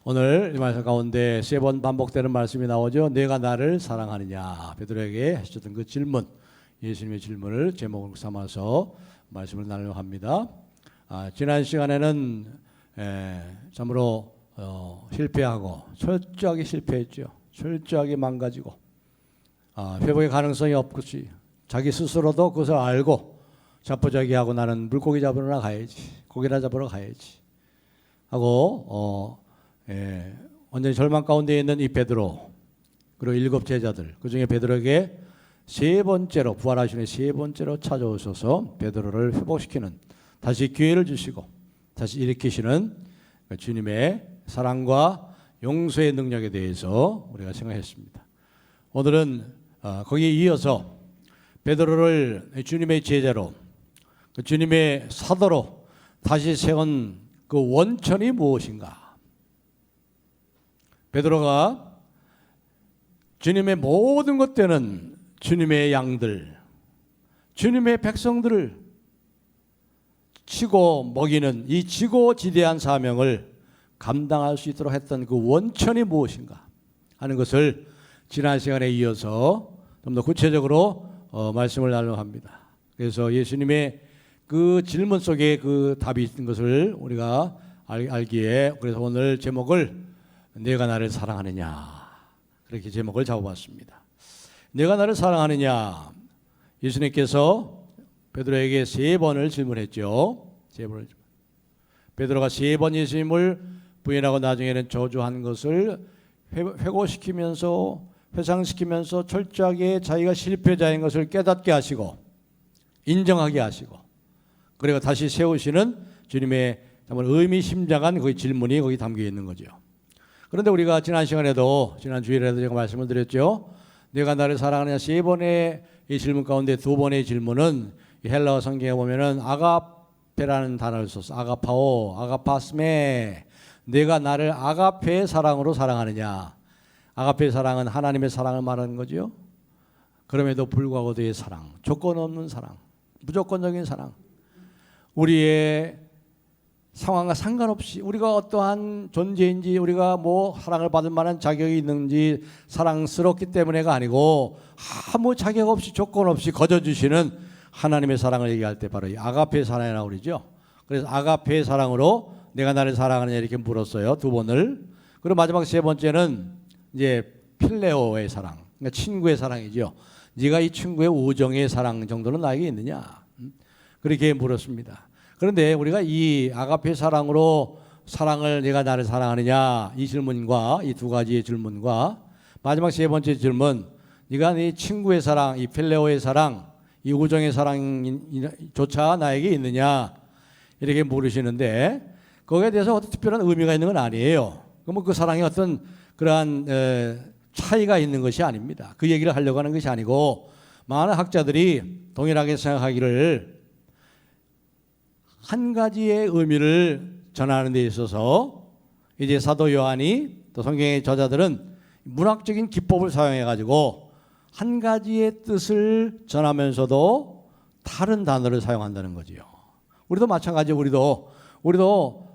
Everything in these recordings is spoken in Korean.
오늘 이 말씀 가운데 세 번 반복되는 말씀이 나오죠. 내가 나를 사랑하느냐. 베드로에게 하셨던 그 질문, 예수님의 질문을 제목으로 삼아서 말씀을 나누려고 합니다. 지난 시간에는 참으로 실패하고 철저하게 실패했죠. 철저하게 망가지고 회복의 가능성이 없이 자기 스스로도 그것을 알고 자포자기하고 나는 물고기 잡으러 가야지, 고기나 잡으러 가야지 하고 완전히 절망 가운데 있는 이 베드로 그리고 7 제자들, 그 중에 베드로에게 세 번째로 부활하시는 세 번째로 찾아오셔서 베드로를 회복시키는, 다시 기회를 주시고 다시 일으키시는 주님의 사랑과 용서의 능력에 대해서 우리가 생각했습니다. 오늘은 거기에 이어서 베드로를 주님의 제자로, 주님의 사도로 다시 세운 그 원천이 무엇인가? 베드로가 주님의 모든 것 되는 주님의 양들, 주님의 백성들을 치고 먹이는 이 지고지대한 사명을 감당할 수 있도록 했던 그 원천이 무엇인가 하는 것을 지난 시간에 이어서 좀 더 구체적으로 말씀을 나누려고 합니다. 그래서 예수님의 그 질문 속에 그 답이 있는 것을 우리가 알기에, 그래서 오늘 제목을 내가 나를 사랑하느냐, 그렇게 제목을 잡아봤습니다. 내가 나를 사랑하느냐, 예수님께서 베드로에게 3번을 질문했죠. 3번을. 베드로가 3번 예수님을 부인하고 나중에는 저주한 것을 회고시키면서 회상시키면서 철저하게 자기가 실패자인 것을 깨닫게 하시고 인정하게 하시고, 그리고 다시 세우시는 주님의 정말 의미심장한 그 질문이 거기 담겨 있는 거죠. 그런데 우리가 지난 시간에도, 지난 주일에도 제가 말씀을 드렸죠. 내가 나를 사랑하느냐 3번의 이 질문 가운데 2번의 질문은 헬라어 성경에 보면은 아가페라는 단어를 써서 아가파오, 아가파스메, 내가 나를 아가페의 사랑으로 사랑하느냐. 아가페의 사랑은 하나님의 사랑을 말하는 거죠. 그럼에도 불구하고도의 사랑, 조건 없는 사랑, 무조건적인 사랑, 우리의 상황과 상관없이 우리가 어떠한 존재인지, 우리가 뭐 사랑을 받을 만한 자격이 있는지 사랑스럽기 때문에가 아니고 아무 자격 없이 조건 없이 거저주시는 하나님의 사랑을 얘기할 때 바로 이 아가페의 사랑이라고 그러죠. 그래서 아가페의 사랑으로 내가 나를 사랑하느냐 이렇게 물었어요. 2번을. 그리고 마지막 3번째는 이제 필레오의 사랑, 그러니까 친구의 사랑이죠. 네가 이 친구의 우정의 사랑 정도는 나에게 있느냐, 그렇게 물었습니다. 그런데 우리가 이 아가페 사랑으로 사랑을 내가 나를 사랑하느냐 이 질문과 이 2가지의 질문과 마지막 3번째 질문, 네가 네 친구의 사랑, 이 필레오의 사랑, 이 우정의 사랑조차 나에게 있느냐 이렇게 물으시는데, 거기에 대해서 어떤 특별한 의미가 있는 건 아니에요. 그러면 그 사랑이 어떤 그러한 차이가 있는 것이 아닙니다. 그 얘기를 하려고 하는 것이 아니고, 많은 학자들이 동일하게 생각하기를 한 가지의 의미를 전하는 데 있어서 이제 사도 요한이 또 성경의 저자들은 문학적인 기법을 사용해 가지고 한 가지의 뜻을 전하면서도 다른 단어를 사용한다는 거지요. 우리도 마찬가지예요. 우리도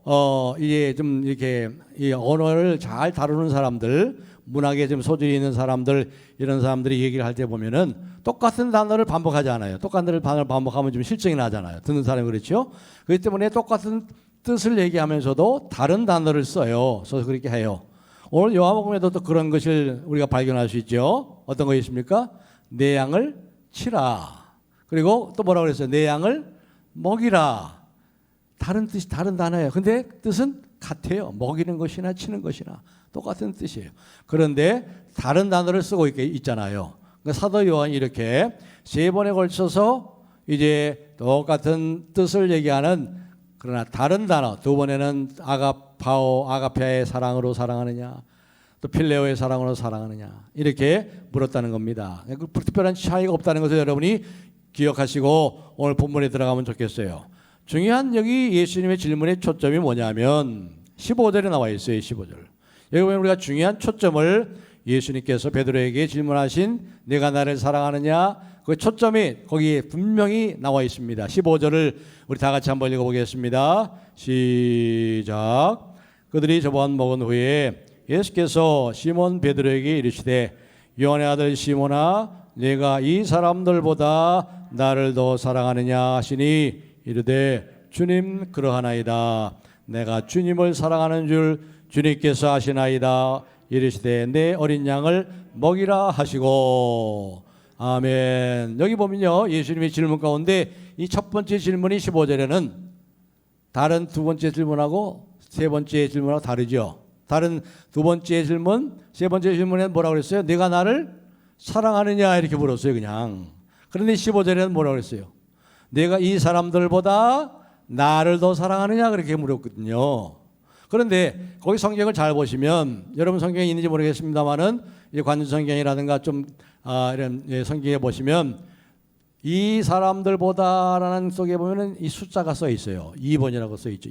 이게 좀 이렇게 이 언어를 잘 다루는 사람들, 문학에 좀 소질이 있는 사람들, 이런 사람들이 얘기를 할 때 보면은 똑같은 단어를 반복하지 않아요. 똑같은 단어를 반복하면 좀 실증이 나잖아요. 듣는 사람이 그렇죠. 그렇기 때문에 똑같은 뜻을 얘기하면서도 다른 단어를 써요. 써서 그렇게 해요. 오늘 요한복음에도 또 그런 것을 우리가 발견할 수 있죠. 어떤 것이 있습니까? 내 양을 치라. 그리고 또 뭐라고 그랬어요? 내 양을 먹이라. 다른 뜻이, 다른 단어예요. 근데 뜻은 같아요. 먹이는 것이나 치는 것이나 똑같은 뜻이에요. 그런데 다른 단어를 쓰고 있잖아요. 그러니까 사도 요한이 이렇게 3번에 걸쳐서 이제 똑같은 뜻을 얘기하는, 그러나 다른 단어, 2번에는 아가파오, 아가페의 사랑으로 사랑하느냐, 또 필레오의 사랑으로 사랑하느냐 이렇게 물었다는 겁니다. 그 특별한 차이가 없다는 것을 여러분이 기억하시고 오늘 본문에 들어가면 좋겠어요. 중요한 여기 예수님의 질문의 초점이 뭐냐면 15절에 나와 있어요. 15절. 여기 보면 우리가 중요한 초점을 예수님께서 베드로에게 질문하신 내가 나를 사랑하느냐, 그 초점이 거기에 분명히 나와 있습니다. 15절을 우리 다 같이 한번 읽어보겠습니다. 시작. 그들이 저번 먹은 후에 예수께서 시몬 베드로에게 이르시되 요한의 아들 시몬아 네가 이 사람들보다 나를 더 사랑하느냐 하시니 이르되 주님 그러하나이다. 내가 주님을 사랑하는 줄 주님께서 아시나이다. 이르시되 내 어린 양을 먹이라 하시고. 아멘. 여기 보면요 예수님의 질문 가운데 이 첫 번째 질문이 15절에는 다른 두 번째 질문하고 세 번째 질문하고 다르죠. 다른 두 번째 질문, 세 번째 질문에는 뭐라고 그랬어요? 네가 나를 사랑하느냐 이렇게 물었어요 그냥. 그런데 15절에는 뭐라고 그랬어요? 내가 이 사람들보다 나를 더 사랑하느냐 그렇게 물었거든요. 그런데 거기 성경을 잘 보시면 여러분 성경에 있는지 모르겠습니다만은 관전 성경이라든가 좀 이런 성경에 보시면 이 사람들보다라는 속에 보면은 이 숫자가 써 있어요. 2번이라고 써 있죠.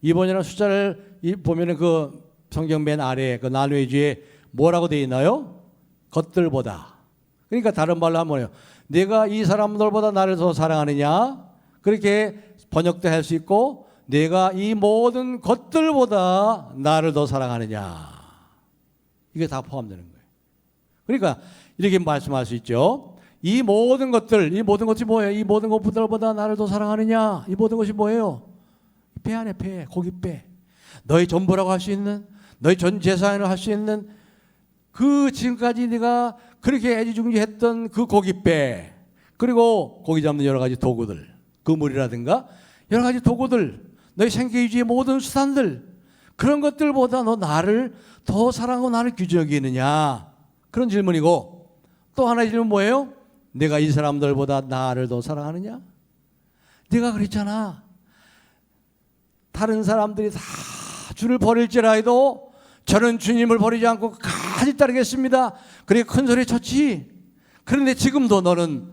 2번이라는 숫자를 보면은 그 성경 맨 아래 그 나누어지에 뭐라고 되어 있나요? 것들보다. 그러니까 다른 말로 하면 뭐예요? 내가 이 사람들보다 나를 더 사랑하느냐? 그렇게 번역도 할 수 있고 내가 이 모든 것들보다 나를 더 사랑하느냐? 이게 다 포함되는 거예요. 그러니까 이렇게 말씀할 수 있죠. 이 모든 것들이 뭐예요? 이 모든 것들보다 나를 더 사랑하느냐? 이 모든 것이 뭐예요? 배 안에 배, 고깃배. 너희 전부라고 할 수 있는, 너희 전 재산을 할 수 있는 그 지금까지 네가 그렇게 애지중지했던 그 고깃배, 그리고 고기 잡는 여러 가지 도구들, 그물이라든가 여러 가지 도구들, 너희 생계유지의 모든 수단들, 그런 것들보다 너 나를 더 사랑하고 나를 귀히 여기느냐? 그런 질문이고, 또 하나의 질문 뭐예요? 내가 이 사람들보다 나를 더 사랑하느냐? 네가 그랬잖아. 다른 사람들이 다 주를 버릴지라도 저는 주님을 버리지 않고 가지 따르겠습니다. 그래 큰 소리 쳤지. 그런데 지금도 너는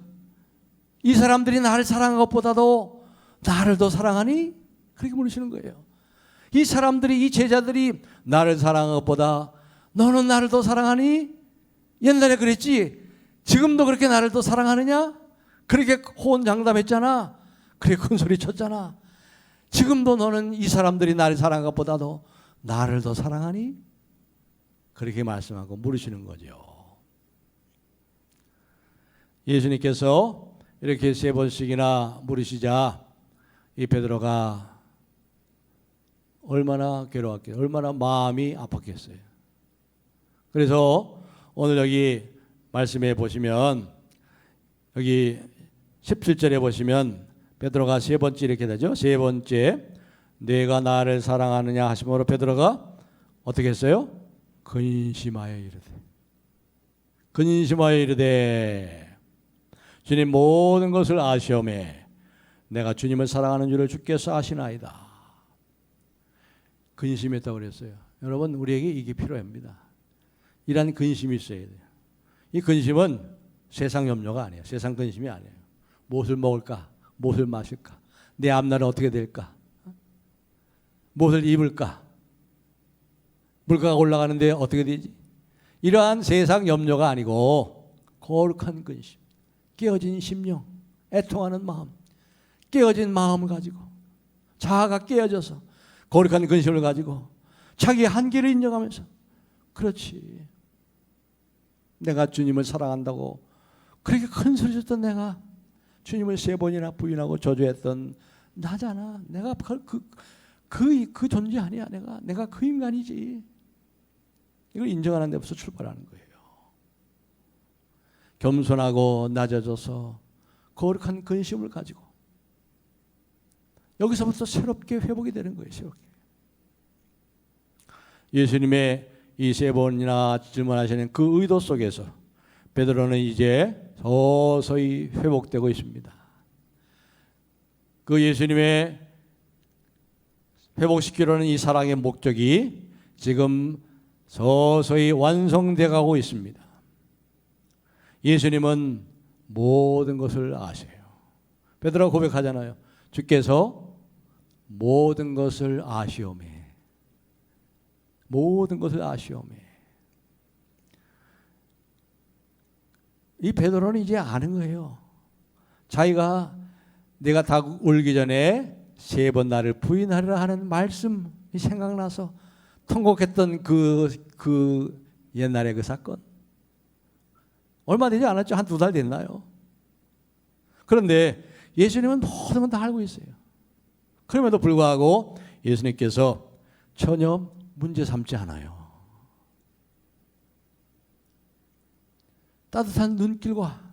이 사람들이 나를 사랑한 것보다도 나를 더 사랑하니? 그렇게 물으시는 거예요. 이 사람들이, 이 제자들이 나를 사랑한 것보다 너는 나를 더 사랑하니? 옛날에 그랬지. 지금도 그렇게 나를 더 사랑하느냐? 그렇게 호언장담했잖아. 그래 큰 소리 쳤잖아. 지금도 너는 이 사람들이 나를 사랑한 것보다도 나를 더 사랑하니? 그렇게 말씀하고 물으시는 거죠. 예수님께서 이렇게 세 번씩이나 물으시자 이 베드로가 얼마나 괴로웠겠어요. 얼마나 마음이 아팠겠어요. 그래서 오늘 여기 말씀해 보시면 여기 17절에 보시면 베드로가 세 번째 이렇게 되죠. 세 번째 내가 나를 사랑하느냐 하심으로 베드로가 어떻게 했어요? 근심하여 이르되 주님 모든 것을 아시오매 내가 주님을 사랑하는 줄을 주께서 아시나이다. 근심했다고 그랬어요. 여러분 우리에게 이게 필요합니다. 이런 근심이 있어야 돼요. 이 근심은 세상 염려가 아니에요. 세상 근심이 아니에요. 무엇을 먹을까? 무엇을 마실까? 내 앞날은 어떻게 될까? 무엇을 입을까? 물가가 올라가는데 어떻게 되지? 이러한 세상 염려가 아니고 거룩한 근심, 깨어진 심령, 애통하는 마음, 깨어진 마음을 가지고 자아가 깨어져서 거룩한 근심을 가지고 자기의 한계를 인정하면서 그렇지. 내가 주님을 사랑한다고 그렇게 큰 소리 쳤던 내가 주님을 세 번이나 부인하고 저주했던 나잖아. 내가 그 존재 아니야. 내가 그 인간이지. 이걸 인정하는 데부터 출발하는 거예요. 겸손하고 낮아져서 거룩한 근심을 가지고 여기서부터 새롭게 회복이 되는 거예요. 새롭게. 예수님의 이 세 번이나 질문하시는 그 의도 속에서 베드로는 이제 서서히 회복되고 있습니다. 그 예수님의 회복시키려는 이 사랑의 목적이 지금 서서히 완성돼 가고 있습니다. 예수님은 모든 것을 아세요. 베드로가 고백하잖아요. 주께서 모든 것을 아시오매. 모든 것을 아시오매. 이 베드로는 이제 아는 거예요. 자기가 내가 다 울기 전에 세 번 나를 부인하리라 하는 말씀, 생각나서 통곡했던 그 옛날의 그 사건. 얼마 되지 않았죠? 한 2달 됐나요? 그런데 예수님은 모든 건 다 알고 있어요. 그럼에도 불구하고 예수님께서 전혀 문제 삼지 않아요. 따뜻한 눈길과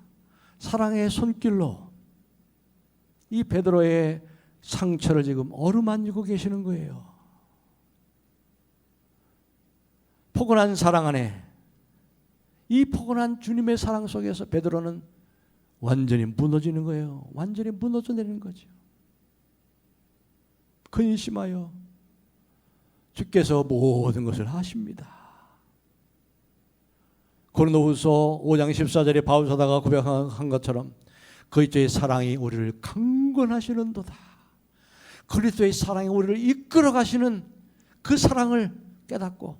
사랑의 손길로 이 베드로의 상처를 지금 어루만지고 계시는 거예요. 포근한 사랑 안에, 이 포근한 주님의 사랑 속에서 베드로는 완전히 무너지는 거예요. 완전히 무너져 내리는 거죠. 근심하여 주께서 모든 것을 하십니다. 고린도후서 5장 14절에 바울 사도가 고백한 것처럼 그리스도의 사랑이 우리를 강권하시는도다. 그리스도의 사랑이 우리를 이끌어 가시는 그 사랑을 깨닫고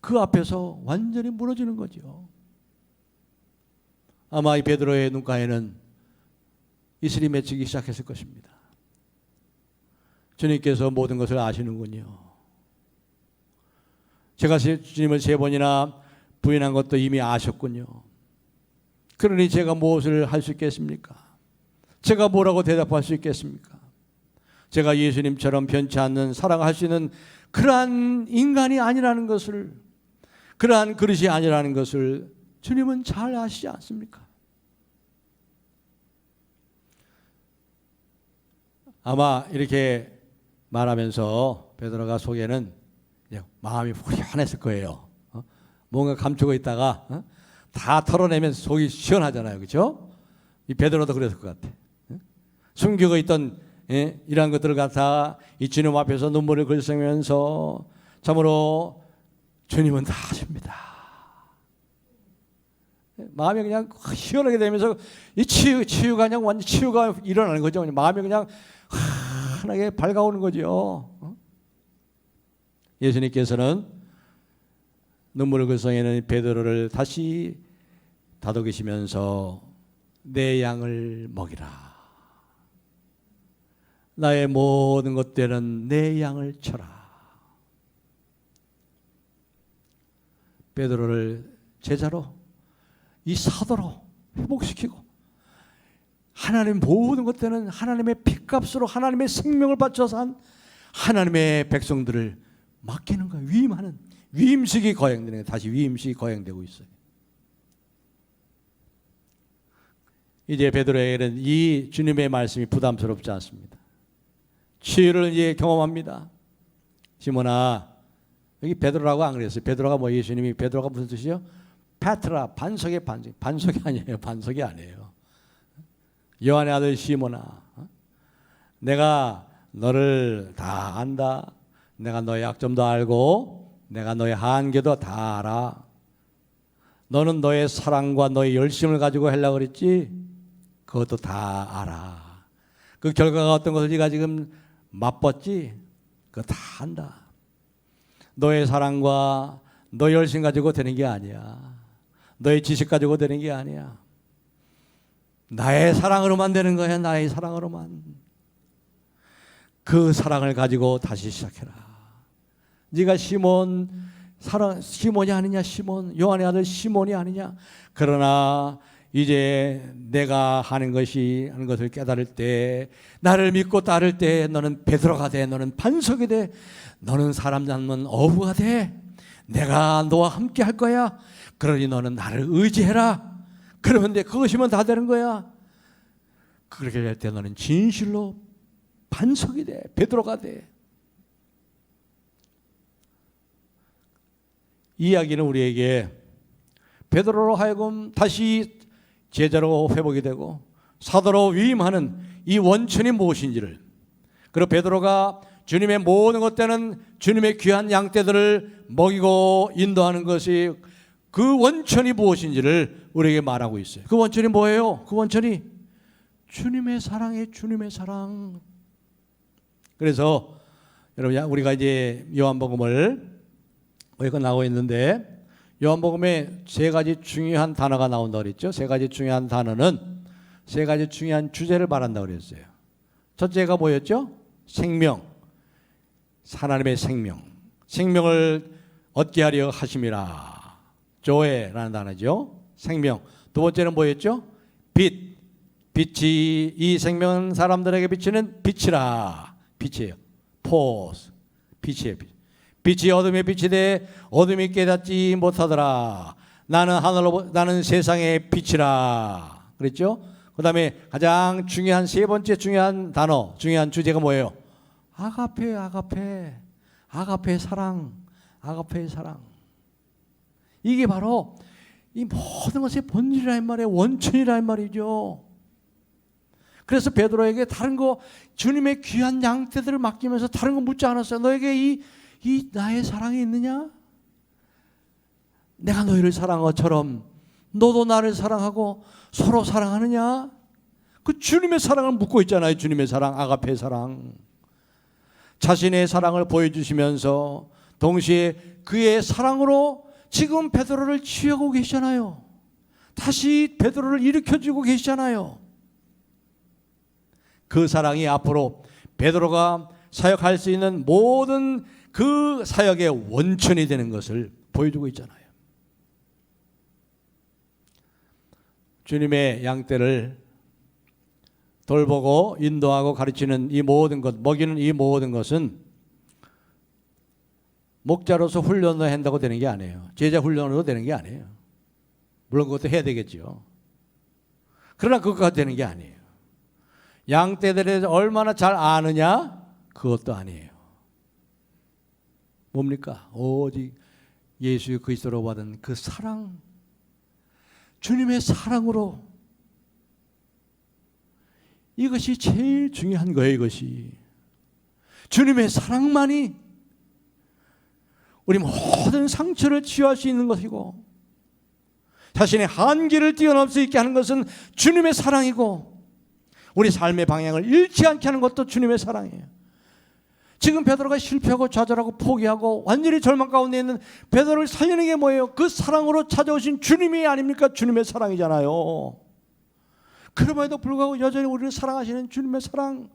그 앞에서 완전히 무너지는 거죠. 아마 이 베드로의 눈가에는 이슬이 맺히기 시작했을 것입니다. 주님께서 모든 것을 아시는군요. 제가 주님을 3번이나 부인한 것도 이미 아셨군요. 그러니 제가 무엇을 할 수 있겠습니까? 제가 뭐라고 대답할 수 있겠습니까? 제가 예수님처럼 변치 않는 사랑할 수 있는 그러한 인간이 아니라는 것을, 그러한 그릇이 아니라는 것을 주님은 잘 아시지 않습니까? 아마 이렇게 말하면서 베드로가 속에는 마음이 후련했을 거예요. 뭔가 감추고 있다가 다 털어내면 속이 시원하잖아요. 그렇죠? 이 베드로도 그랬을 것 같아. 숨기고 있던 이러한 것들을 갖다 이 주님 앞에서 눈물을 글썽이면서 참으로 주님은 다 아십니다. 마음이 그냥 시원하게 되면서 이 치유가 그냥 완전 치유가 일어나는 거죠. 마음이 그냥 환하게 밝아오는 거죠. 예수님께서는 눈물을 글썽이는 베드로를 다시 다독이시면서 내 양을 먹이라. 나의 모든 것들은 내 양을 쳐라. 베드로를 제자로, 이 사도로 회복시키고 하나님 모든 것들은 하나님의 핏값으로 하나님의 생명을 바쳐서 한 하나님의 백성들을 맡기는 거예요. 위임하는 위임식이 거행되는 거예요. 다시 위임식이 거행되고 있어요. 이제 베드로에게는 이 주님의 말씀이 부담스럽지 않습니다. 치유를 이제 경험합니다. 시몬아, 여기 베드로라고 안 그랬어요. 베드로가 뭐 예수님이 베드로가 무슨 뜻이요? 페트라, 반석의 반석. 반석이 아니에요. 반석이 아니에요. 요한의 아들 시몬아, 내가 너를 다 안다. 내가 너의 약점도 알고 내가 너의 한계도 다 알아. 너는 너의 사랑과 너의 열심을 가지고 하려고 그랬지? 그것도 다 알아. 그 결과가 어떤 것을 네가 지금 맛봤지? 그거 다 안다. 너의 사랑과 너의 열심 가지고 되는 게 아니야. 너의 지식 가지고 되는 게 아니야. 나의 사랑으로만 되는 거야. 나의 사랑으로만. 그 사랑을 가지고 다시 시작해라. 네가 시몬이 아니냐? 시몬, 요한의 아들 시몬이 아니냐? 그러나 이제 내가 하는 것을 깨달을 때, 나를 믿고 따를 때 너는 베드로가 돼. 너는 반석이 돼. 너는 사람 잡는 어부가 돼. 내가 너와 함께 할 거야. 그러니 너는 나를 의지해라. 그러면 그것이면 다 되는 거야. 그렇게 될 때 너는 진실로 반석이 돼. 베드로가 돼. 이 이야기는 우리에게 베드로로 하여금 다시 제자로 회복이 되고 사도로 위임하는 이 원천이 무엇인지를, 그리고 베드로가 주님의 모든 것들은 주님의 귀한 양떼들을 먹이고 인도하는 것이 그 원천이 무엇인지를 우리에게 말하고 있어요. 그 원천이 뭐예요? 그 원천이 주님의 사랑이에요. 주님의 사랑. 그래서 여러분, 우리가 이제 요한복음을 여기가 나오고 있는데, 요한복음에 3가지 중요한 단어가 나온다고 그랬죠. 3가지 중요한 단어는 3가지 중요한 주제를 말한다고 그랬어요. 첫째가 뭐였죠? 생명. 하나님의 생명을 얻게 하려 하심이라. 조에라는 단어죠. 생명. 두 번째는 뭐였죠? 빛이 이 생명은 사람들에게 비치는 빛이라. 빛이에요. 포스. 빛이에요. 빛이 어둠의 빛이 돼 어둠이 깨닫지 못하더라. 나는 세상의 빛이라. 그랬죠? 그 다음에 가장 중요한 세 번째 중요한 단어, 중요한 주제가 뭐예요? 아가페의 사랑. 이게 바로 이 모든 것의 본질이란 말이에요. 원천이란 말이죠. 그래서 베드로에게 다른 거 주님의 귀한 양떼들을 맡기면서 다른 거 묻지 않았어요. 너에게 이 나의 사랑이 있느냐? 내가 너희를 사랑한 것처럼 너도 나를 사랑하고 서로 사랑하느냐? 그 주님의 사랑을 묻고 있잖아요. 주님의 사랑, 아가페의 사랑. 자신의 사랑을 보여주시면서 동시에 그의 사랑으로 지금 베드로를 취하고 계시잖아요. 다시 베드로를 일으켜주고 계시잖아요. 그 사랑이 앞으로 베드로가 사역할 수 있는 모든 그 사역의 원천이 되는 것을 보여주고 있잖아요. 주님의 양떼를 돌보고 인도하고 가르치는 이 모든 것, 먹이는 이 모든 것은 목자로서 훈련을 한다고 되는 게 아니에요. 제자 훈련으로 되는 게 아니에요. 물론 그것도 해야 되겠죠. 그러나 그것가 되는 게 아니에요. 양떼들에 대해서 얼마나 잘 아느냐? 그것도 아니에요. 뭡니까? 오직 예수 그리스도로 받은 그 사랑, 주님의 사랑으로, 이것이 제일 중요한 거예요. 이것이 주님의 사랑만이 우리 모든 상처를 치유할 수 있는 것이고, 자신의 한계를 뛰어넘을 수 있게 하는 것은 주님의 사랑이고, 우리 삶의 방향을 잃지 않게 하는 것도 주님의 사랑이에요. 지금 베드로가 실패하고 좌절하고 포기하고 완전히 절망 가운데 있는 베드로를 살리는 게 뭐예요? 그 사랑으로 찾아오신 주님이 아닙니까? 주님의 사랑이잖아요. 그럼에도 불구하고 여전히 우리를 사랑하시는 주님의 사랑,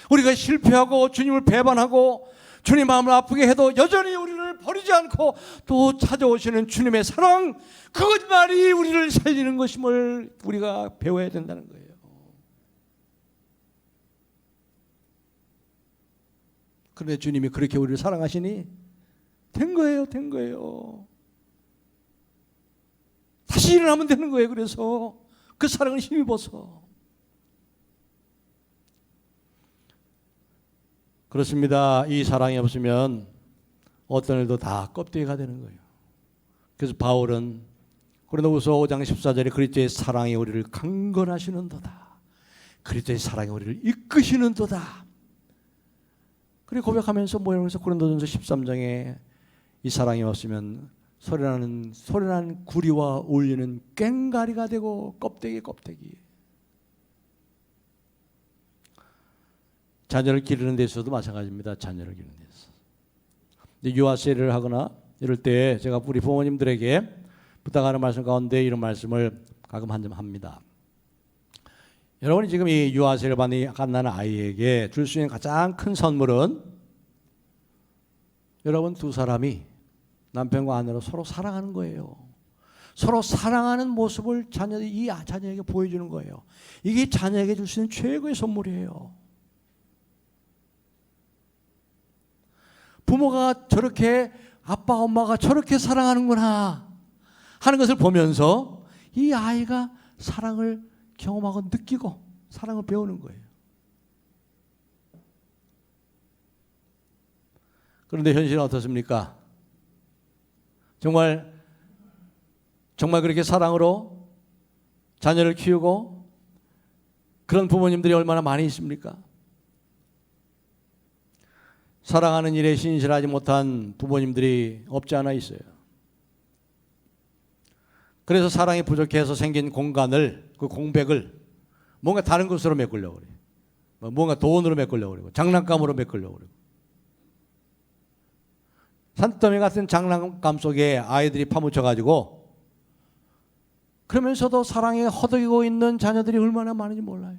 우리가 실패하고 주님을 배반하고 주님 마음을 아프게 해도 여전히 우리를 버리지 않고 또 찾아오시는 주님의 사랑, 그것만이 우리를 살리는 것임을 우리가 배워야 된다는 거예요. 그런데 주님이 그렇게 우리를 사랑하시니 된 거예요. 다시 일어나면 되는 거예요. 그래서 그 사랑을 힘입어서. 그렇습니다. 이 사랑이 없으면 어떤 일도 다 껍데기가 되는 거예요. 그래서 바울은 고린도후서 5장 14절에 그리스도의 사랑이 우리를 강건하시는도다. 그리스도의 사랑이 우리를 이끄시는도다. 그리고 고백하면서 뭐라고 해서 고린도전서 13장에 이 사랑이 없으면 소리나는 구리와 울리는 꽹가리가 되고 껍데기. 자녀를 기르는 데 있어도 마찬가지입니다. 자녀를 기르는 데 있어서. 유아세례를 하거나 이럴 때 제가 우리 부모님들에게 부탁하는 말씀 가운데 이런 말씀을 가끔 합니다. 여러분이 지금 이 유아세례를 받는 갓난 아이에게 줄 수 있는 가장 큰 선물은 여러분 두 사람이 남편과 아내로 서로 사랑하는 거예요. 서로 사랑하는 모습을 이 자녀에게 보여주는 거예요. 이게 자녀에게 줄 수 있는 최고의 선물이에요. 부모가 저렇게, 아빠 엄마가 저렇게 사랑하는구나 하는 것을 보면서 이 아이가 사랑을 경험하고 느끼고 사랑을 배우는 거예요. 그런데 현실은 어떻습니까? 정말 그렇게 사랑으로 자녀를 키우고 그런 부모님들이 얼마나 많이 있습니까? 사랑하는 일에 신실하지 못한 부모님들이 없지 않아 있어요. 그래서 사랑이 부족해서 생긴 공간을, 그 공백을 뭔가 다른 것으로 메꾸려고 그래요. 뭔가 돈으로 메꾸려고 그러고 장난감으로 메꾸려고 그러고. 산더미 같은 장난감 속에 아이들이 파묻혀가지고 그러면서도 사랑에 허덕이고 있는 자녀들이 얼마나 많은지 몰라요.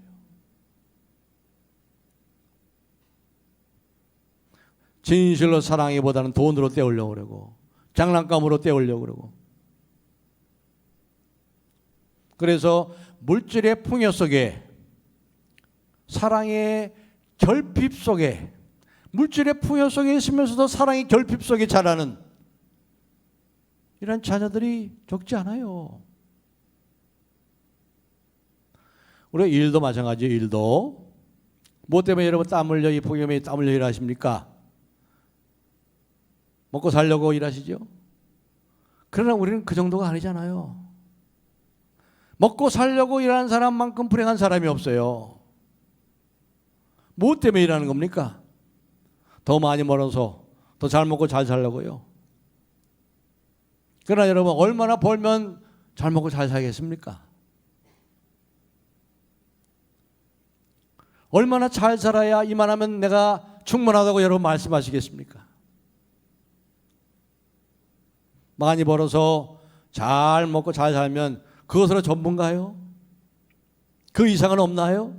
진실로 사랑하기보다는 돈으로 때우려고 그러고 장난감으로 때우려고 그러고, 그래서 물질의 풍요 속에, 사랑의 결핍 속에, 물질의 풍요 속에 있으면서도 사랑의 결핍 속에 자라는 이런 자녀들이 적지 않아요. 우리 일도 마찬가지예요. 일도 뭐 때문에 여러분 땀 흘려, 이 폭염에 땀 흘려 일하십니까? 먹고 살려고 일하시죠? 그러나 우리는 그 정도가 아니잖아요. 먹고 살려고 일하는 사람만큼 불행한 사람이 없어요. 뭐 때문에 일하는 겁니까? 더 많이 벌어서 더 잘 먹고 잘 살려고요. 그러나 여러분, 얼마나 벌면 잘 먹고 잘 살겠습니까? 얼마나 잘 살아야 이만하면 내가 충분하다고 여러분 말씀하시겠습니까? 많이 벌어서 잘 먹고 잘 살면 그것으로 전부인가요? 그 이상은 없나요?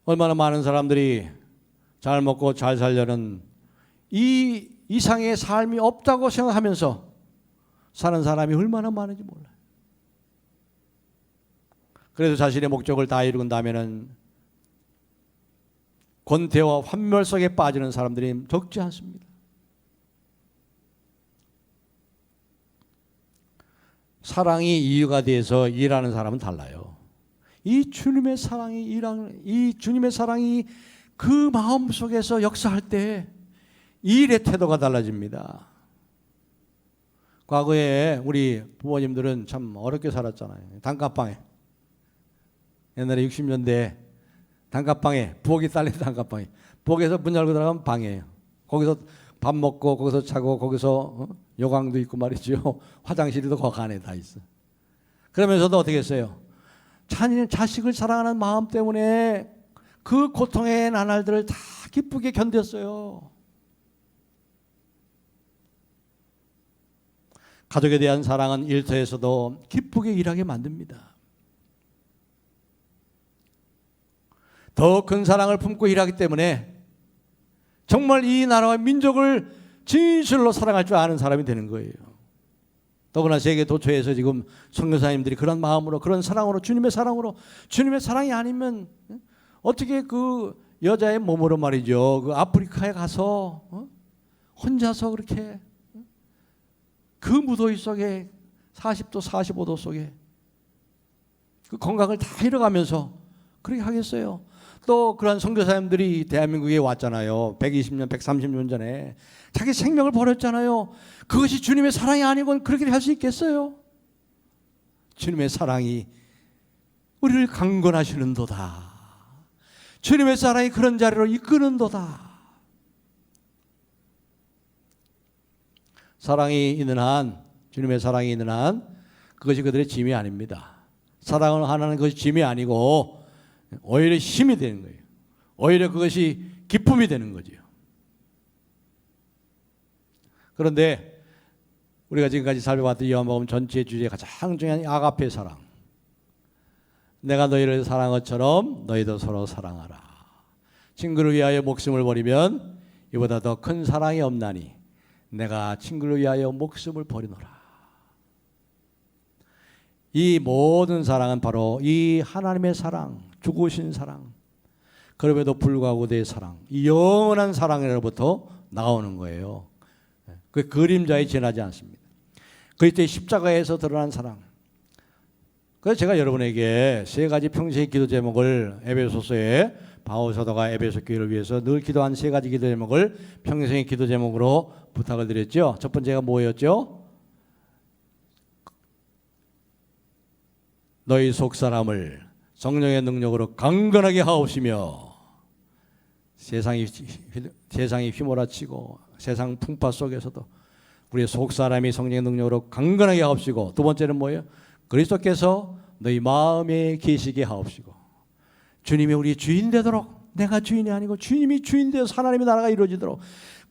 얼마나 많은 사람들이 잘 먹고 잘 살려는 이 이상의 삶이 없다고 생각하면서 사는 사람이 얼마나 많은지 몰라요. 그래서 자신의 목적을 다 이룬 다음에는 권태와 환멸 속에 빠지는 사람들이 적지 않습니다. 사랑이 이유가 돼서 일하는 사람은 달라요. 이 주님의 사랑이 그 마음 속에서 역사할 때 일의 태도가 달라집니다. 과거에 우리 부모님들은 참 어렵게 살았잖아요. 단칸방에, 옛날에 60년대 단칸방에, 부엌이 딸린 단칸방에, 부엌에서 문 열고 들어가면 방이에요. 거기서 밥 먹고 거기서 자고 거기서 요강도 있고 말이죠. 화장실도 거기 안에 다 있어. 그러면서도 어떻게 했어요? 자식을 사랑하는 마음 때문에 그 고통의 나날들을 다 기쁘게 견뎠어요. 가족에 대한 사랑은 일터에서도 기쁘게 일하게 만듭니다. 더 큰 사랑을 품고 일하기 때문에 정말 이 나라와 민족을 진실로 사랑할 줄 아는 사람이 되는 거예요. 더구나 세계 도처에서 지금 선교사님들이 그런 마음으로, 그런 사랑으로, 주님의 사랑이 아니면 어떻게 그 여자의 몸으로 말이죠, 그 아프리카에 가서 혼자서 그렇게 그 무더위 속에 40도 45도 속에 그 건강을 다 잃어가면서 그렇게 하겠어요. 또 그런 선교사님들이 대한민국에 왔잖아요. 120년 130년 전에 자기 생명을 버렸잖아요. 그것이 주님의 사랑이 아니고는 그렇게 할 수 있겠어요? 주님의 사랑이 우리를 강건하시는도다. 주님의 사랑이 그런 자리로 이끄는도다. 사랑이 있는 한, 주님의 사랑이 있는 한 그것이 그들의 짐이 아닙니다. 사랑을 하는 것이 짐이 아니고 오히려 힘이 되는 거예요. 오히려 그것이 기쁨이 되는 거죠. 그런데 우리가 지금까지 살펴봤던 요한복음 전체의 주제의 가장 중요한 아가페 사랑. 내가 너희를 사랑한 것처럼 너희도 서로 사랑하라. 친구를 위하여 목숨을 버리면 이보다 더 큰 사랑이 없나니 내가 친구를 위하여 목숨을 버리노라. 이 모든 사랑은 바로 이 하나님의 사랑, 죽으신 사랑, 그럼에도 불구하고 내 사랑, 이 영원한 사랑으로부터 나오는 거예요. 그 그림자에 지나지 않습니다. 그리스도의 십자가에서 드러난 사랑. 그래서 제가 여러분에게 세 가지 평생의 기도 제목을, 에베소서에 바울 사도가 에베소 교회를 위해서 늘 기도한 세 가지 기도 제목을 평생의 기도 제목으로 부탁을 드렸죠. 첫 번째가 뭐였죠? 너희 속 사람을 성령의 능력으로 강건하게 하옵시며, 세상이 휘몰아치고 세상 풍파 속에서도 우리의 속 사람이 성령의 능력으로 강건하게 하옵시고, 두 번째는 뭐예요? 그리스도께서 너희 마음에 계시게 하옵시고, 주님이 우리 주인 되도록, 내가 주인이 아니고 주님이 주인 되어서 하나님의 나라가 이루어지도록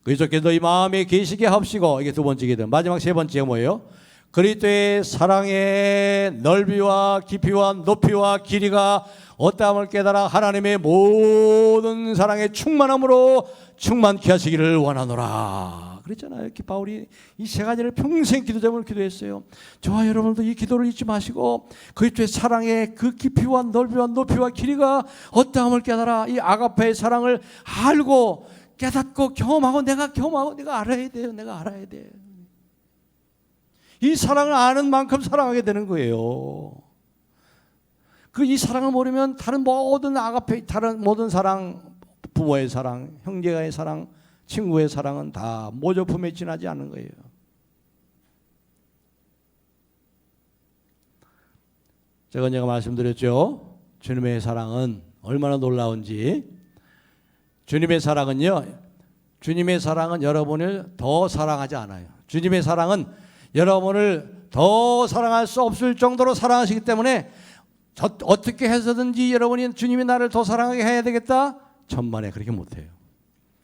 그리스도께서 너희 마음에 계시게 하옵시고, 이게 두 번째 기도. 마지막 세 번째가 뭐예요? 그리스도의 사랑의 넓이와 깊이와 높이와 길이가 어떠함을 깨달아 하나님의 모든 사랑의 충만함으로 충만케 하시기를 원하노라 그랬잖아요. 바울이 이 세 가지를 평생 기도 제목으로 기도했어요. 저와 여러분도 이 기도를 잊지 마시고 그리스도의 사랑의 그 깊이와 넓이와 높이와 길이가 어떠함을 깨달아 이 아가페의 사랑을 알고 깨닫고 경험하고 내가 알아야 돼요. 내가 알아야 돼요. 이 사랑을 아는 만큼 사랑하게 되는 거예요. 이 사랑을 모르면 다른 모든 아가페, 다른 모든 사랑, 부모의 사랑, 형제의 사랑, 친구의 사랑은 다 모조품에 지나지 않는 거예요. 제가 말씀드렸죠. 주님의 사랑은 얼마나 놀라운지. 주님의 사랑은 여러분을 더 사랑하지 않아요. 주님의 사랑은 여러분을 더 사랑할 수 없을 정도로 사랑하시기 때문에 어떻게 해서든지 여러분이 주님이 나를 더 사랑하게 해야 되겠다? 천만에 그렇게 못해요.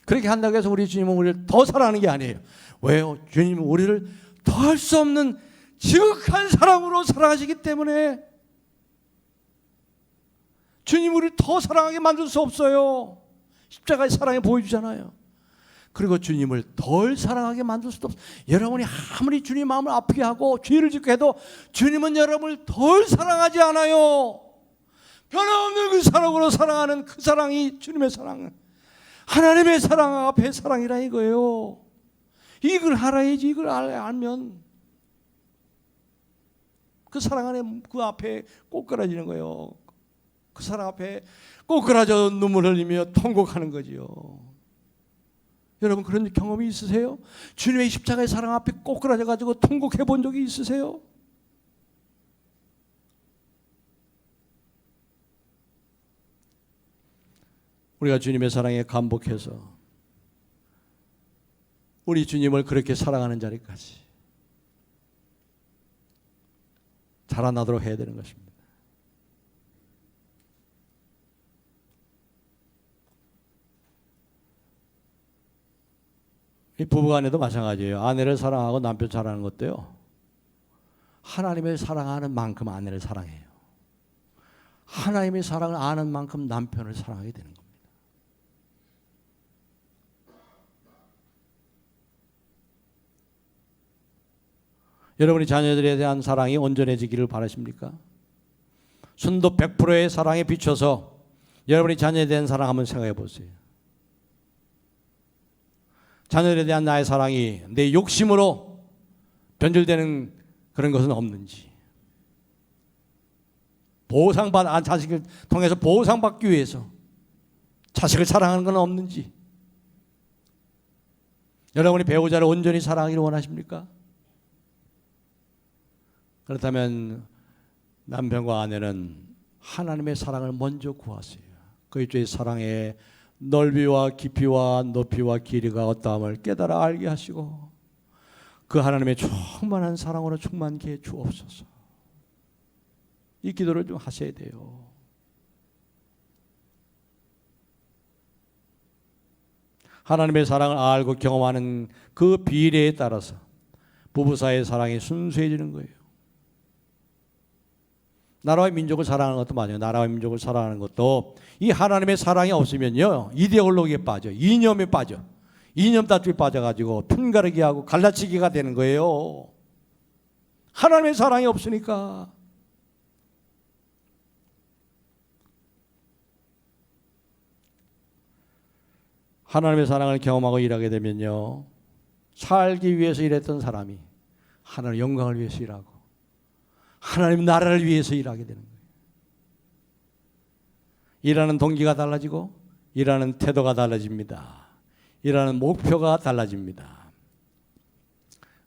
그렇게 한다고 해서 우리 주님은 우리를 더 사랑하는 게 아니에요. 왜요? 주님은 우리를 더할 수 없는 지극한 사랑으로 사랑하시기 때문에 주님 우리를 더 사랑하게 만들 수 없어요. 십자가의 사랑을 보여주잖아요. 그리고 주님을 덜 사랑하게 만들 수도 없어요. 여러분이 아무리 주님 마음을 아프게 하고 죄를 짓게 해도 주님은 여러분을 덜 사랑하지 않아요. 변함없는 그 사랑으로 사랑하는 그 사랑이 주님의 사랑, 하나님의 사랑 앞에 사랑이라 이거예요. 이걸 알아야지. 이걸 알면 그 사랑 안에 그 앞에 꼬꾸라지는 거예요. 그 사랑 앞에 꼬꾸라져 눈물 흘리며 통곡하는 거지요. 여러분 그런 경험이 있으세요? 주님의 십자가의 사랑 앞에 꼬꾸라져 가지고 통곡해 본 적이 있으세요? 우리가 주님의 사랑에 감복해서 우리 주님을 그렇게 사랑하는 자리까지 자라나도록 해야 되는 것입니다. 이 부부간에도 마찬가지예요. 아내를 사랑하고 남편 사랑하는 것도요. 하나님을 사랑하는 만큼 아내를 사랑해요. 하나님의 사랑을 아는 만큼 남편을 사랑하게 되는 겁니다. 여러분이 자녀들에 대한 사랑이 온전해지기를 바라십니까? 순도 100%의 사랑에 비춰서 여러분이 자녀에 대한 사랑 한번 생각해 보세요. 자녀에 대한 나의 사랑이 내 욕심으로 변질되는 그런 것은 없는지, 자식을 통해서 보상받기 위해서 자식을 사랑하는 건 없는지, 여러분이 배우자를 온전히 사랑하기를 원하십니까? 그렇다면 남편과 아내는 하나님의 사랑을 먼저 구하세요. 그리스도의 사랑의 넓이와 깊이와 높이와 길이가 어떠함을 깨달아 알게 하시고 그 하나님의 충만한 사랑으로 충만케 해 주옵소서. 이 기도를 좀 하셔야 돼요. 하나님의 사랑을 알고 경험하는 그 비례에 따라서 부부 사이의 사랑이 순수해지는 거예요. 나라와 민족을 사랑하는 것도 맞아요. 나라와 민족을 사랑하는 것도 이 하나님의 사랑이 없으면요 이데올로기에 빠져, 이념에 빠져, 이념 다툼에 빠져가지고 편가르기 하고 갈라치기가 되는 거예요. 하나님의 사랑이 없으니까. 하나님의 사랑을 경험하고 일하게 되면요 살기 위해서 일했던 사람이 하나님의 영광을 위해서 일하고 하나님 나라를 위해서 일하게 되는 거예요. 일하는 동기가 달라지고 일하는 태도가 달라집니다. 일하는 목표가 달라집니다.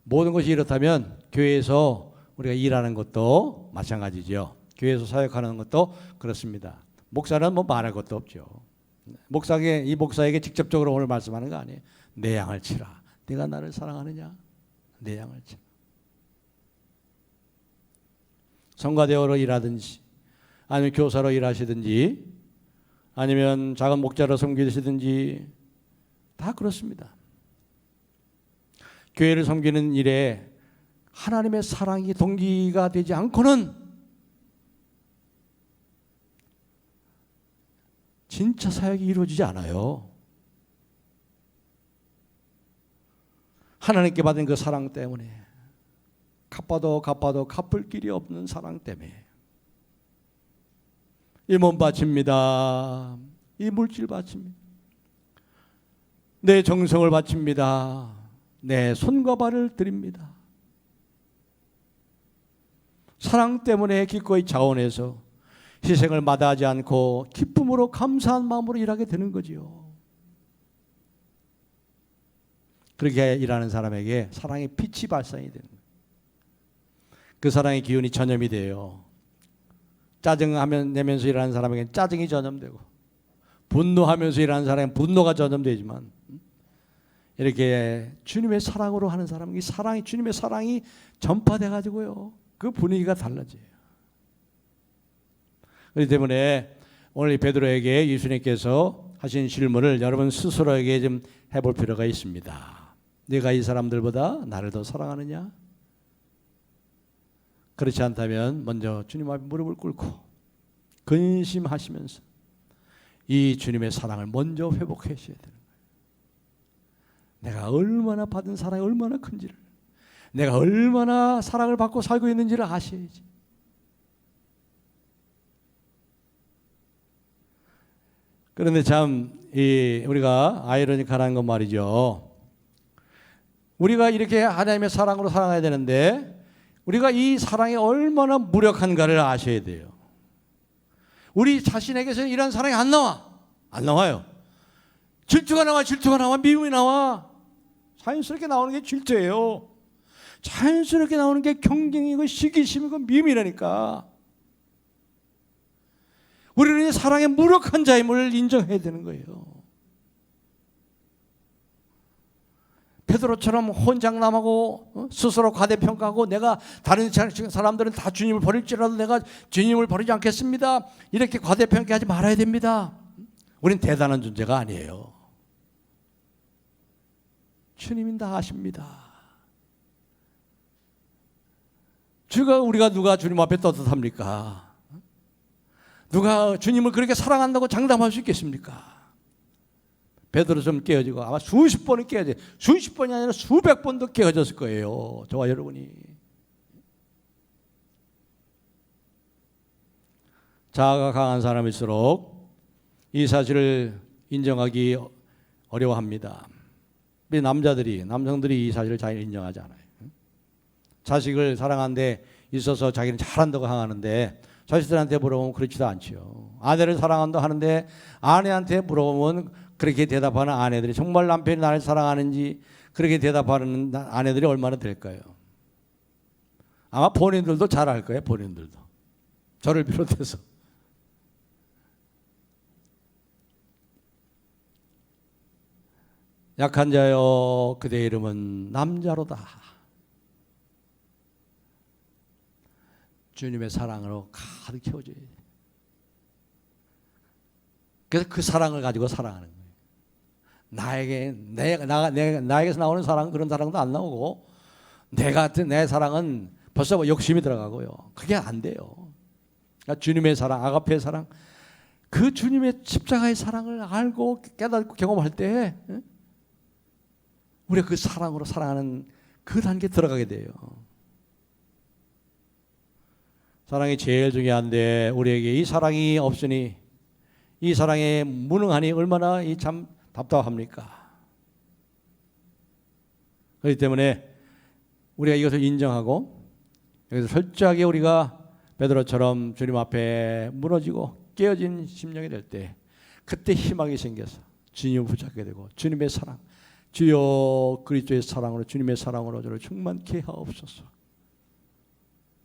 모든 것이 이렇다면 교회에서 우리가 일하는 것도 마찬가지죠. 교회에서 사역하는 것도 그렇습니다. 목사는 뭐 말할 것도 없죠. 이 목사에게 직접적으로 오늘 말씀하는 거 아니에요. 내 양을 치라. 네가 나를 사랑하느냐? 내 양을 치라. 성가대어로 일하든지 아니면 교사로 일하시든지 아니면 작은 목자로 섬기시든지 다 그렇습니다. 교회를 섬기는 일에 하나님의 사랑이 동기가 되지 않고는 진짜 사역이 이루어지지 않아요. 하나님께 받은 그 사랑 때문에, 갚아도 갚을 길이 없는 사랑 때문에 이 몸 바칩니다. 이 물질 바칩니다. 내 정성을 바칩니다. 내 손과 발을 드립니다. 사랑 때문에 기꺼이 자원해서 희생을 마다하지 않고 기쁨으로 감사한 마음으로 일하게 되는 거지요. 그렇게 일하는 사람에게 사랑의 빛이 발산이 되는 거예요. 그 사랑의 기운이 전염이 돼요. 짜증하면 내면서 일하는 사람에게는 짜증이 전염되고, 분노하면서 일하는 사람에게는 분노가 전염되지만, 이렇게 주님의 사랑으로 하는 사람은 이 사랑이, 주님의 사랑이 전파돼 가지고요, 그 분위기가 달라져요. 그렇기 때문에 오늘 베드로에게 예수님께서 하신 질문을 여러분 스스로에게 좀 해볼 필요가 있습니다. 네가 이 사람들보다 나를 더 사랑하느냐? 그렇지 않다면 먼저 주님 앞에 무릎을 꿇고 근심하시면서 이 주님의 사랑을 먼저 회복하셔야 되는 거예요. 내가 얼마나 받은 사랑이 얼마나 큰지를, 내가 얼마나 사랑을 받고 살고 있는지를 아셔야지. 그런데 참 우리가 아이러니컬한 건 말이죠. 우리가 이렇게 하나님의 사랑으로 살아가야 되는데 우리가 이 사랑이 얼마나 무력한가를 아셔야 돼요. 우리 자신에게서 이런 사랑이 안 나와요. 질투가 나와, 미움이 나와. 자연스럽게 나오는 게 질투예요. 자연스럽게 나오는 게 경쟁이고 시기심이고 미움이라니까. 우리는 이 사랑의 무력한 자임을 인정해야 되는 거예요. 베드로처럼 혼장남하고 스스로 과대평가하고 내가 다른 사람들은 다 주님을 버릴지라도 내가 주님을 버리지 않겠습니다, 이렇게 과대평가하지 말아야 됩니다. 우린 대단한 존재가 아니에요. 주님은 다 아십니다. 우리가 누가 주님 앞에 떳떳합니까? 누가 주님을 그렇게 사랑한다고 장담할 수 있겠습니까? 베드로 좀 깨어지고 아마 수십 번은 깨어져, 수십 번이 아니라 수백 번도 깨어졌을 거예요. 저와 여러분이. 자아가 강한 사람일수록 이 사실을 인정하기 어려워합니다. 남성들이 이 사실을 잘 인정하지 않아요. 자식을 사랑하는 데 있어서 자기는 잘한다고 하는데 자식들한테 물어보면 그렇지도 않죠. 아내를 사랑한다 하는데 아내한테 물어보면 그렇게 대답하는 아내들이, 정말 남편이 나를 사랑하는지 그렇게 대답하는 아내들이 얼마나 될까요? 아마 본인들도 잘 알 거예요. 본인들도. 저를 비롯해서. 약한 자여 그대의 이름은 남자로다. 주님의 사랑으로 가득 채워줘야 돼. 그래서 그 사랑을 가지고 사랑하는 거예요. 나에게서 나오는 사랑은 그런 사랑도 안 나오고, 내 사랑은 벌써 욕심이 들어가고요. 그게 안 돼요. 그러니까 주님의 사랑, 아가페의 사랑, 그 주님의 십자가의 사랑을 알고 깨닫고 경험할 때 우리가 그 사랑으로 사랑하는 그 단계에 들어가게 돼요. 사랑이 제일 중요한데 우리에게 이 사랑이 없으니, 이 사랑에 무능하니 얼마나 참 답답합니까? 그렇기 때문에 우리가 이것을 인정하고 여기서 철저하게 우리가 베드로처럼 주님 앞에 무너지고 깨어진 심령이 될 때, 그때 희망이 생겨서 주님을 붙잡게 되고, 주님의 사랑, 주여 그리스도의 사랑으로, 주님의 사랑으로 저를 충만케 하옵소서,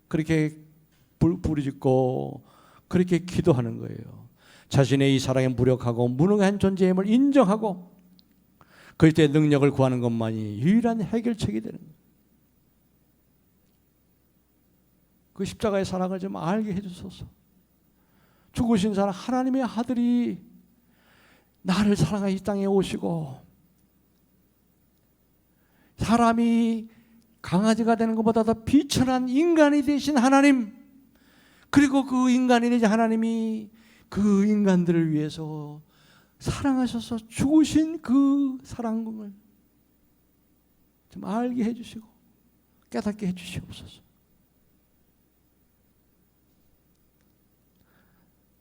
그렇게 부르짖고 그렇게 기도하는 거예요. 자신의 이 사랑에 무력하고 무능한 존재임을 인정하고 그때 능력을 구하는 것만이 유일한 해결책이 되는 거예요. 그 십자가의 사랑을 좀 알게 해주소서. 죽으신 사랑, 하나님의 아들이 나를 사랑하여 이 땅에 오시고, 사람이 강아지가 되는 것보다 더 비천한 인간이 되신 하나님, 그리고 그 인간이 되신 하나님이 그 인간들을 위해서 사랑하셔서 죽으신 그 사랑을 좀 알게 해주시고 깨닫게 해주시옵소서.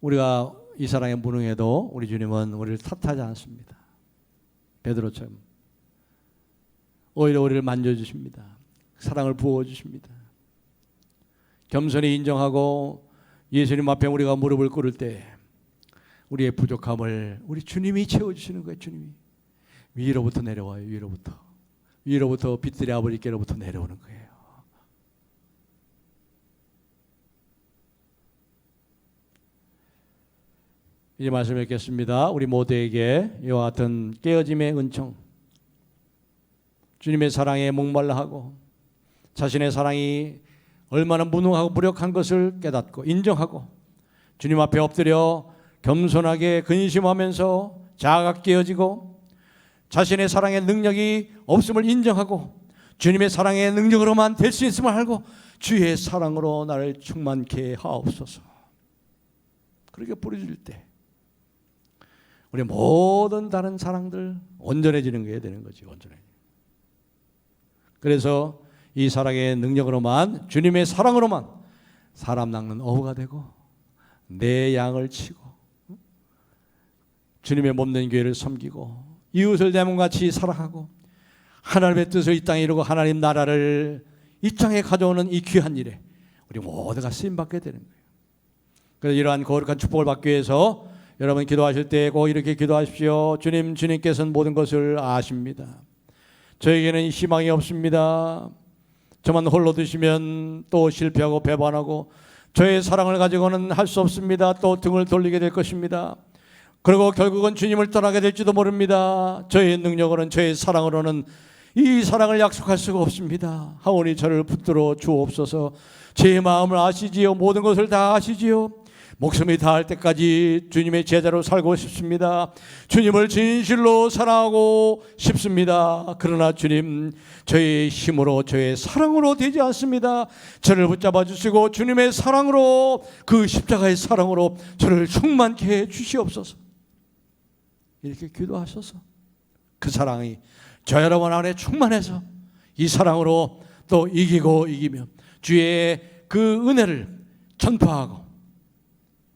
우리가 이 사랑에 무능해도 우리 주님은 우리를 탓하지 않습니다. 베드로처럼 오히려 우리를 만져주십니다. 사랑을 부어주십니다. 겸손히 인정하고 예수님 앞에 우리가 무릎을 꿇을 때 우리의 부족함을 우리 주님이 채워주시는 거예요. 주님이 위로부터 내려와요. 위로부터 빛들의 아버지께로부터 내려오는 거예요. 이제 말씀 읽겠습니다. 우리 모두에게 이와 같은 깨어짐의 은총, 주님의 사랑에 목말라 하고 자신의 사랑이 얼마나 무능하고 무력한 것을 깨닫고 인정하고 주님 앞에 엎드려 겸손하게 근심하면서 자아가 깨어지고 자신의 사랑의 능력이 없음을 인정하고 주님의 사랑의 능력으로만 될 수 있음을 알고 주의 사랑으로 나를 충만케 하옵소서. 그렇게 부르짖을 때 우리 모든 다른 사랑들 온전해지는 게 되는 거지. 온전해. 그래서 이 사랑의 능력으로만, 주님의 사랑으로만 사람 낚는 어부가 되고 내 양을 치고 주님의 몸된 교회를 섬기고 이웃을 내 몸같이 사랑하고 하나님의 뜻을 이 땅에 이루고 하나님 나라를 이 땅에 가져오는 이 귀한 일에 우리 모두가 쓰임받게 되는 거예요. 그래서 이러한 거룩한 축복을 받기 위해서 여러분 기도하실 때 꼭 이렇게 기도하십시오. 주님께서는 모든 것을 아십니다. 저에게는 희망이 없습니다. 저만 홀로 두시면 또 실패하고 배반하고 저의 사랑을 가지고는 할 수 없습니다. 또 등을 돌리게 될 것입니다. 그리고 결국은 주님을 떠나게 될지도 모릅니다. 저의 능력으로는, 저의 사랑으로는 이 사랑을 약속할 수가 없습니다. 하오니 저를 붙들어 주옵소서. 제 마음을 아시지요. 모든 것을 다 아시지요. 목숨이 다할 때까지 주님의 제자로 살고 싶습니다. 주님을 진실로 사랑하고 싶습니다. 그러나 주님, 저의 힘으로, 저의 사랑으로 되지 않습니다. 저를 붙잡아 주시고 주님의 사랑으로, 그 십자가의 사랑으로 저를 충만케 해 주시옵소서. 이렇게 기도하셔서 그 사랑이 저 여러분 안에 충만해서 이 사랑으로 또 이기며 주의 그 은혜를 전파하고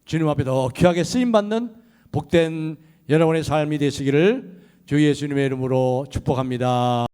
주님 앞에 더 귀하게 쓰임받는 복된 여러분의 삶이 되시기를 주 예수님의 이름으로 축복합니다.